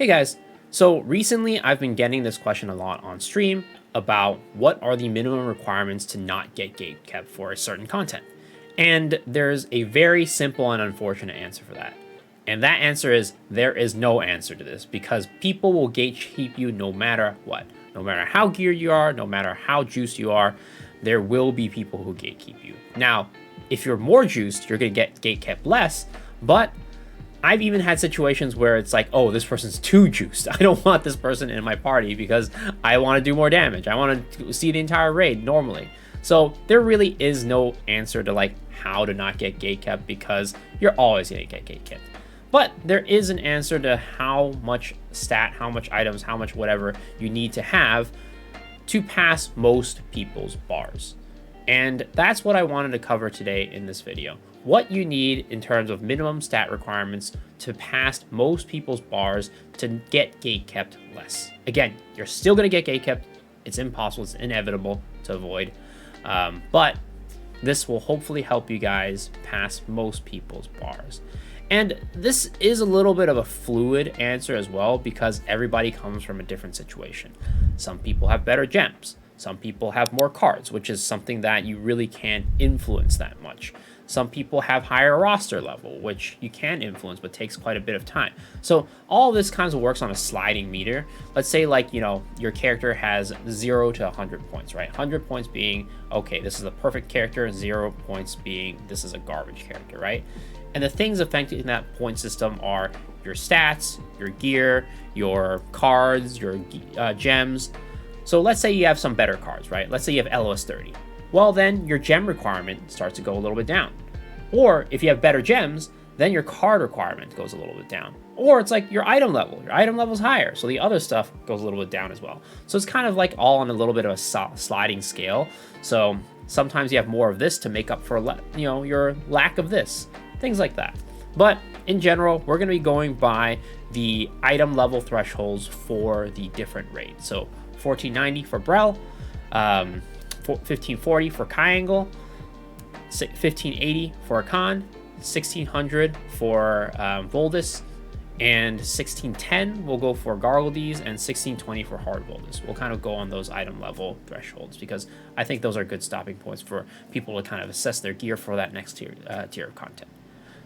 Hey guys, so recently I've been getting this question a lot on stream about what are the minimum requirements to not get gatekept for a certain content. And there's a very simple and unfortunate answer for that. And that answer is there is no answer to this because people will gatekeep you no matter what. No matter how geared you are, no matter how juiced you are, there will be people who gatekeep you. Now, if you're more juiced, you're going to get gatekept less, but I've even had situations where it's like, oh, this person's too juiced. I don't want this person in my party because I want to do more damage. I want to see the entire raid normally. So there really is no answer to like how to not get gatekept because you're always going to get gatekept. But there is an answer to how much stat, how much items, how much whatever you need to have to pass most people's bars. And that's what I wanted to cover today in this video. What you need in terms of minimum stat requirements to pass most people's bars to get gatekept less. Again, you're still going to get gatekept. It's impossible. It's inevitable to avoid. But this will hopefully help you guys pass most people's bars. And this is a little bit of a fluid answer as well because everybody comes from a different situation. Some people have better gems. Some people have more cards, which is something that you really can't influence that much. Some people have higher roster level, which you can influence, but takes quite a bit of time. So all this kind of works on a sliding meter. Let's say like, you know, your character has 0 to 100 points, right? 100 points being, okay, this is a perfect character, 0 points being, this is a garbage character, right? And the things affecting that point system are your stats, your gear, your cards, your gems. So let's say you have some better cards, right? Let's say you have LOS 30. Well, then your gem requirement starts to go a little bit down. Or if you have better gems, then your card requirement goes a little bit down. Or it's like your item level. Your item level is higher, so the other stuff goes a little bit down as well. So it's kind of like all on a little bit of a sliding scale. So sometimes you have more of this to make up for, you know, your lack of this. Things like that. But in general, we're going to be going by the item level thresholds for the different raids. So 1490 for Brel, 1540 for Kayangel, 1580 for Akkan, 1600 for Voldis, and 1610 will go for Gargoldes, and 1620 for Hard Voldis. We'll kind of go on those item level thresholds because I think those are good stopping points for people to kind of assess their gear for that next tier of content.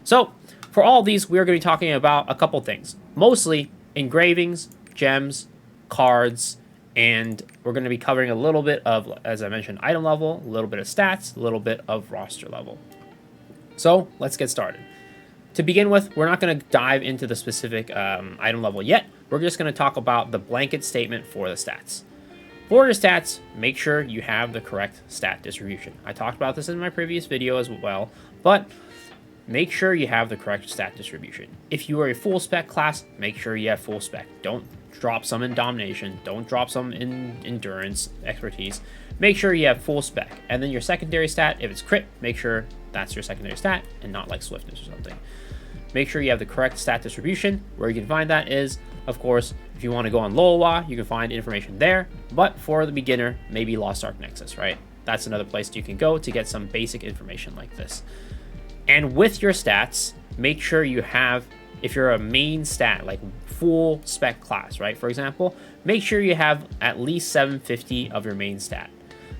So for all these, we're going to be talking about a couple things, mostly engravings, gems, cards, and we're going to be covering a little bit of, as I mentioned, item level, a little bit of stats, a little bit of roster level. So let's get started. To begin with, we're not going to dive into the specific item level yet. We're just going to talk about the blanket statement for the stats. For your stats, make sure you have the correct stat distribution. I talked about this in my previous video as well, but make sure you have the correct stat distribution. If you are a full spec class, make sure you have full spec. Don't drop some in domination. Don't drop some in endurance, expertise. Make sure you have full spec. And then your secondary stat, if it's crit, make sure that's your secondary stat and not like swiftness or something. Make sure you have the correct stat distribution. Where you can find that is, of course, if you want to go on Loa, you can find information there. But for the beginner, maybe Lost Ark Nexus, right? That's another place you can go to get some basic information like this. And with your stats, make sure you have, if you're a main stat, like full spec class, right? For example, make sure you have at least 750 of your main stat.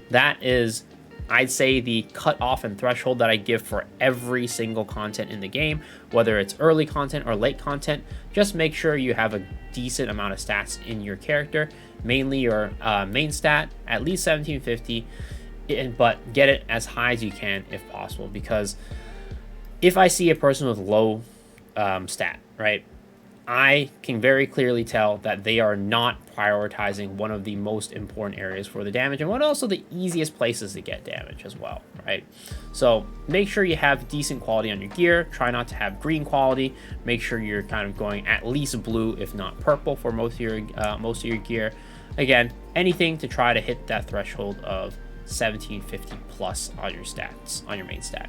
That is, I'd say, the cutoff and threshold that I give for every single content in the game, whether it's early content or late content. Just make sure you have a decent amount of stats in your character, mainly your main stat, at least 1750, but get it as high as you can if possible, because if I see a person with low stat, right, I can very clearly tell that they are not prioritizing one of the most important areas for the damage and one also the easiest places to get damage as well, right? So make sure you have decent quality on your gear. Try not to have green quality. Make sure you're kind of going at least blue, if not purple, for most of your gear. Again, anything to try to hit that threshold of 1750 plus on your stats, on your main stat.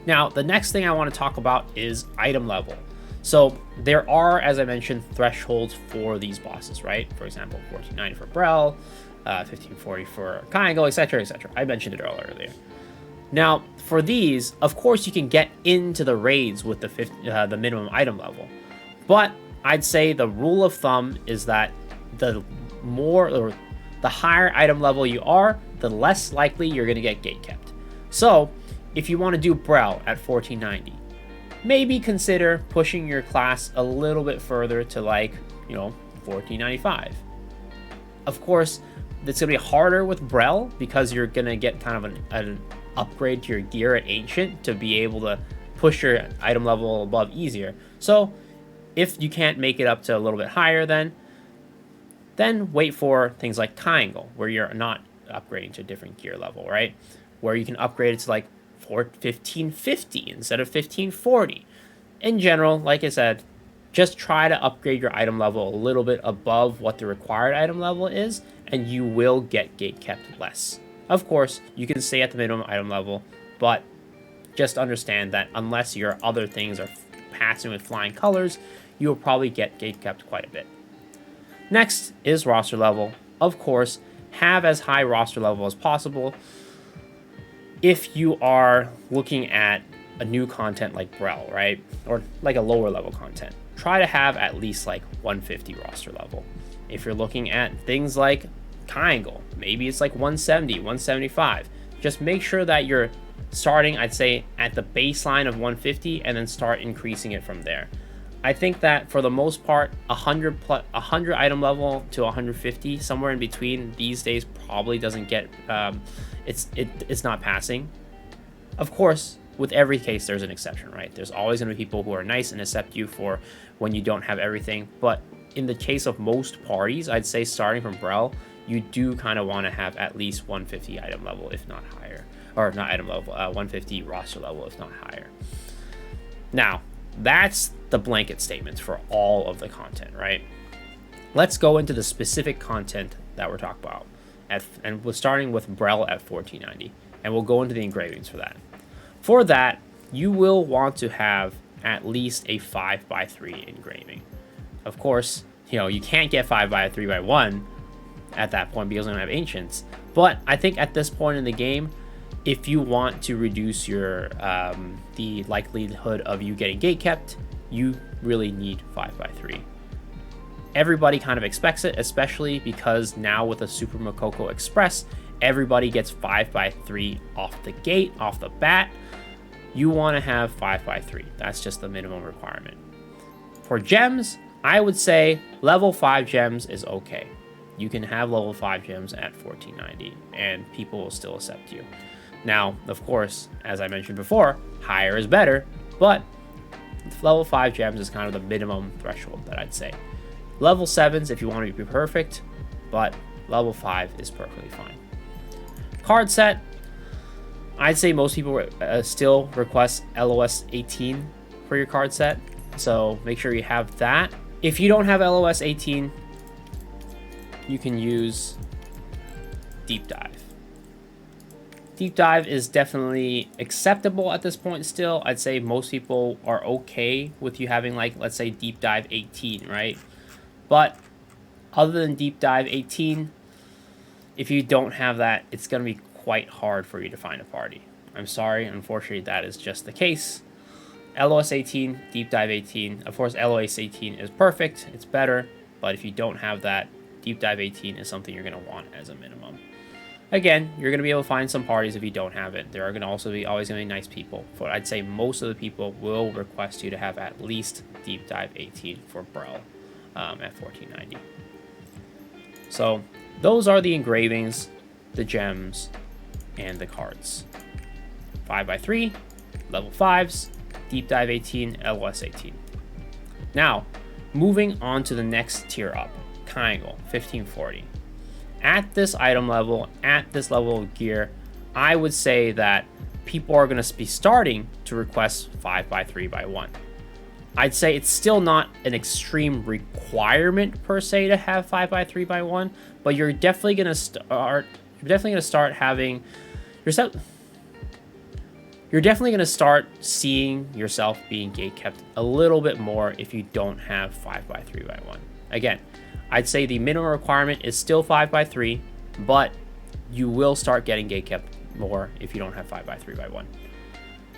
Now, the next thing I want to talk about is item level. So there are, as I mentioned, thresholds for these bosses, right? For example, 1490 for Brel, 1540 for Kayangel, etc., etc. I mentioned it earlier. Now, for these, of course, you can get into the raids with the minimum item level, but I'd say the rule of thumb is that the more or the higher item level you are, the less likely you're going to get gatekept. So if you want to do Brel at 1490, maybe consider pushing your class a little bit further to, like, 1495. Of course, it's going to be harder with Brel because you're going to get kind of an upgrade to your gear at Ancient to be able to push your item level above easier. So if you can't make it up to a little bit higher, then wait for things like Kayangel, where you're not upgrading to a different gear level, right? Where you can upgrade it to like 1550 instead of 1540. In general, like I said, just try to upgrade your item level a little bit above what the required item level is, and you will get gatekept less. Of course, you can stay at the minimum item level, but just understand that unless your other things are passing with flying colors, you will probably get gatekept quite a bit. Next is roster level. Of course, have as high roster level as possible. If you are looking at a new content like Brel, right? Or like a lower level content, try to have at least like 150 roster level. If you're looking at things like Kayangel, maybe it's like 170, 175. Just make sure that you're starting, I'd say, at the baseline of 150 and then start increasing it from there. I think that for the most part, 100 item level to 150, somewhere in between these days, probably doesn't get, it's not passing. Of course, with every case, there's an exception, right? There's always going to be people who are nice and accept you for when you don't have everything. But in the case of most parties, I'd say starting from Brel, you do kind of want to have at least 150 item level, if not higher. Or not item level, 150 roster level, if not higher. Now, that's the blanket statements for all of the content, right? Let's go into the specific content that we're talking about. And we're starting with Brel at 1490. And we'll go into the engravings for that. For that, you will want to have at least a 5x3 engraving. Of course, you can't get 5x3x1 at that point because we don't have Ancients. But I think at this point in the game, if you want to reduce your the likelihood of you getting gatekept, you really need 5x3. Everybody kind of expects it, especially because now with the Super Makoko Express, everybody gets 5x3 off the gate, off the bat. You want to have 5x3. That's just the minimum requirement. For gems, I would say level 5 gems is okay. You can have level 5 gems at 1490 and people will still accept you. Now, of course, as I mentioned before, higher is better, but level 5 gems is kind of the minimum threshold that I'd say. Level 7s if you want to be perfect, but level 5 is perfectly fine. Card set, I'd say most people still request LOS 18 for your card set, so make sure you have that. If you don't have LOS 18, you can use Deep Dive. Deep Dive is definitely acceptable at this point still. I'd say most people are okay with you having, like, let's say Deep Dive 18, right? But other than Deep Dive 18, if you don't have that, it's going to be quite hard for you to find a party. I'm sorry, unfortunately that is just the case. LOS 18, Deep Dive 18. Of course, LOS 18 is perfect, it's better, but if you don't have that, Deep Dive 18 is something you're going to want as a minimum. Again, you're going to be able to find some parties if you don't have it. There are going to also be always going to be nice people. But I'd say most of the people will request you to have at least Deep Dive 18 for Brel at 1490. So those are the engravings, the gems, and the cards. 5x3, level 5s, Deep Dive 18, LOS 18. Now, moving on to the next tier up, Kayangel, 1540. At this item level, at this level of gear, I would say that people are going to be starting to request 5x3x1. I'd say it's still not an extreme requirement per se to have 5x3x1, but you're definitely going to start. You're definitely going to start having yourself. You're definitely going to start seeing yourself being gatekept a little bit more if you don't have 5x3x1. Again, I'd say the minimum requirement is still 5x3, but you will start getting gatekept more if you don't have 5x3x1.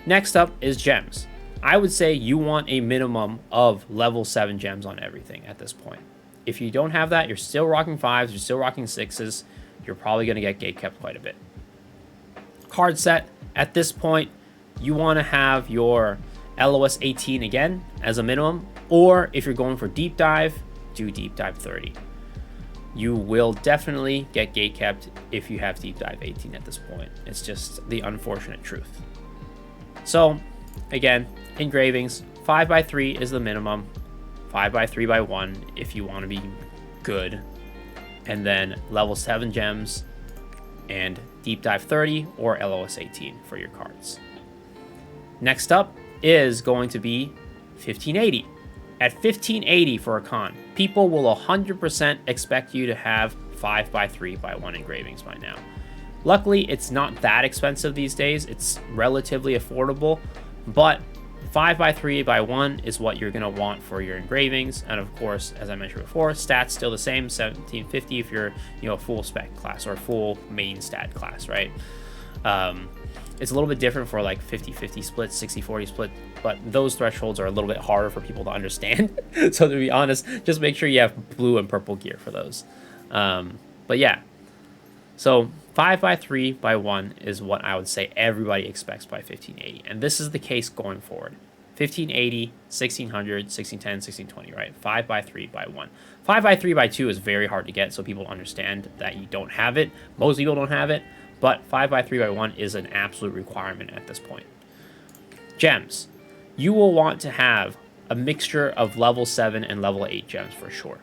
Next up is gems. I would say you want a minimum of level 7 gems on everything at this point. If you don't have that, you're still rocking 5s, you're still rocking 6s, you're probably going to get gatekept quite a bit. Card set, at this point, you want to have your LOS 18 again as a minimum, or if you're going for deep dive, do deep dive 30. You will definitely get gatekept if you have deep dive 18 at this point. It's just the unfortunate truth. So again, engravings, 5x3 is the minimum, 5x3x1 if you want to be good, and then level 7 gems and deep dive 30 or LOS 18 for your cards. Next up is going to be 1580. At 1580 for Akkan, people will 100% expect you to have 5x3x1 engravings by now. Luckily, it's not that expensive these days. It's relatively affordable, but 5x3x1 is what you're going to want for your engravings. And of course, as I mentioned before, stats still the same, 1750 if you're, full spec class or full main stat class, right? It's a little bit different for like 50-50 split, 60-40 split, but those thresholds are a little bit harder for people to understand. So to be honest, just make sure you have blue and purple gear for those. But yeah, so 5x3x1 is what I would say everybody expects by 1580. And this is the case going forward. 1580, 1600, 1610, 1620, right? 5x3x1. 5x3x2 is very hard to get, so people understand that you don't have it. Most people don't have it. But 5x3x1 is an absolute requirement at this point. Gems. You will want to have a mixture of level 7 and level 8 gems for sure.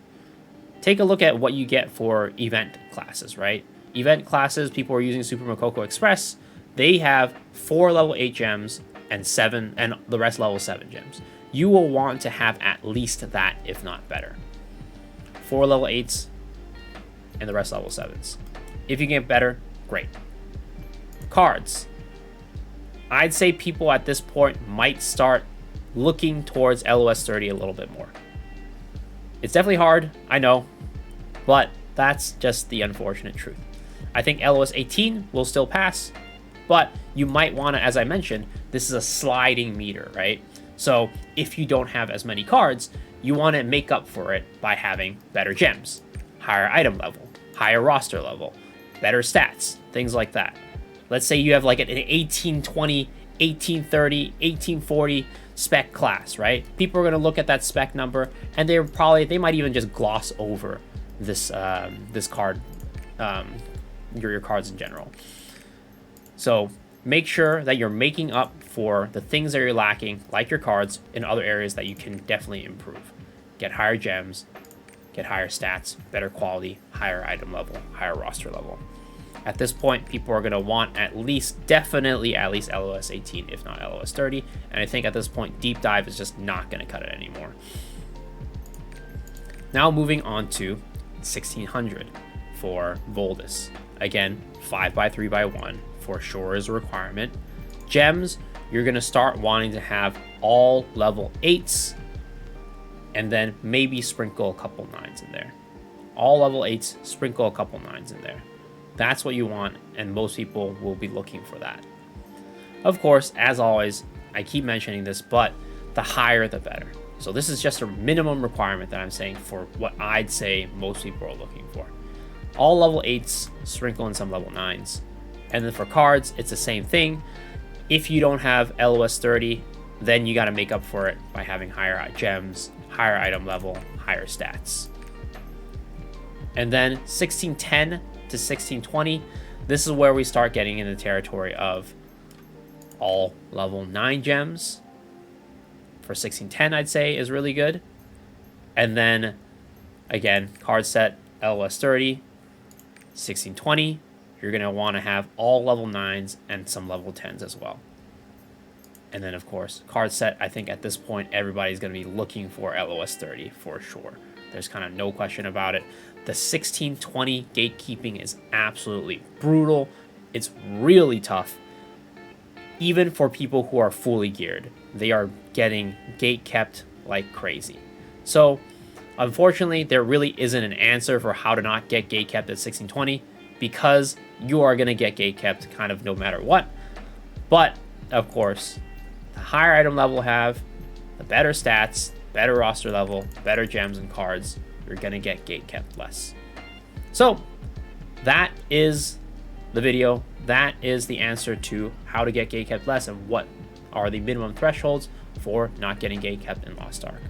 Take a look at what you get for event classes, right? Event classes, people are using Super Makoko Express. They have 4 level 8 gems and 7, and the rest level 7 gems. You will want to have at least that, if not better. 4 level 8s and the rest level 7s. If you get better, great. Cards. I'd say people at this point might start looking towards LOS 30 a little bit more. It's definitely hard, I know, but that's just the unfortunate truth. I think LOS 18 will still pass, but you might want to, as I mentioned, this is a sliding meter, right? So if you don't have as many cards, you want to make up for it by having better gems, higher item level, higher roster level, better stats, things like that. Let's say you have like an 1820, 1830, 1840 spec class, right? People are going to look at that spec number and they might even just gloss over this this card, your cards in general. So make sure that you're making up for the things that you're lacking, like your cards, in other areas that you can definitely improve. Get higher gems, get higher stats, better quality, higher item level, higher roster level. At this point, people are going to want definitely at least LOS 18, if not LOS 30. And I think at this point, deep dive is just not going to cut it anymore. Now moving on to 1600 for Voldis. Again, 5x3x1 for sure is a requirement. Gems, you're going to start wanting to have all level 8s and then maybe sprinkle a couple 9s in there. All level 8s, sprinkle a couple 9s in there. That's what you want, and most people will be looking for that. Of course, as always, I keep mentioning this, but the higher the better. So this is just a minimum requirement that I'm saying for what I'd say most people are looking for. All level 8s, sprinkle in some level 9s. And then for cards, it's the same thing. If you don't have LOS 30, then you got to make up for it by having higher gems, higher item level, higher stats. And then 1610 to 1620, this is where we start getting in the territory of all level 9 gems. For 1610, I'd say is really good. And then again, card set LOS 30, 1620, you're going to want to have all level 9s and some level 10s as well. And then of course, card set, I think at this point everybody's going to be looking for LOS 30 for sure. There's kind of no question about it. The 1620 gatekeeping is absolutely brutal. It's really tough. Even for people who are fully geared, they are getting gatekept like crazy. So unfortunately, there really isn't an answer for how to not get gatekept at 1620 because you are going to get gatekept kind of no matter what. But of course, The higher item level have, the better stats, better roster level, better gems and cards, you're gonna get gatekept less. So that is the video. That is the answer to how to get gatekept less and what are the minimum thresholds for not getting gatekept in Lost Ark.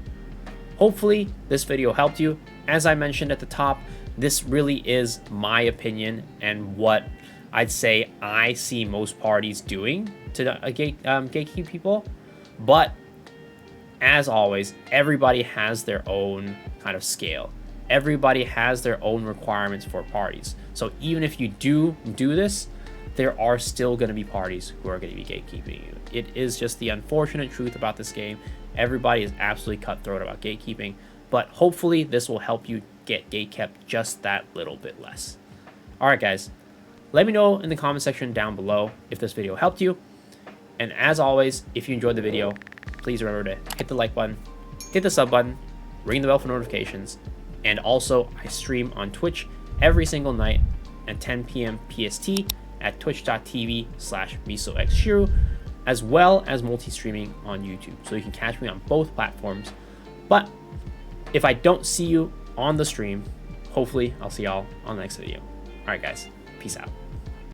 Hopefully this video helped you. As I mentioned at the top, this really is my opinion and what I'd say I see most parties doing to gatekeep people. But as always, everybody has their own kind of scale. Everybody has their own requirements for parties. So even if you do this, there are still going to be parties who are going to be gatekeeping you. It is just the unfortunate truth about this game. Everybody is absolutely cutthroat about gatekeeping, but hopefully this will help you get gatekept just that little bit less. All right, guys, let me know in the comment section down below if this video helped you. And as always, if you enjoyed the video, please remember to hit the like button, hit the sub button, ring the bell for notifications. And also, I stream on Twitch every single night at 10 p.m. PST at twitch.tv/MisoXShiru, as well as multi-streaming on YouTube. So you can catch me on both platforms. But if I don't see you on the stream, hopefully I'll see y'all on the next video. All right, guys, peace out.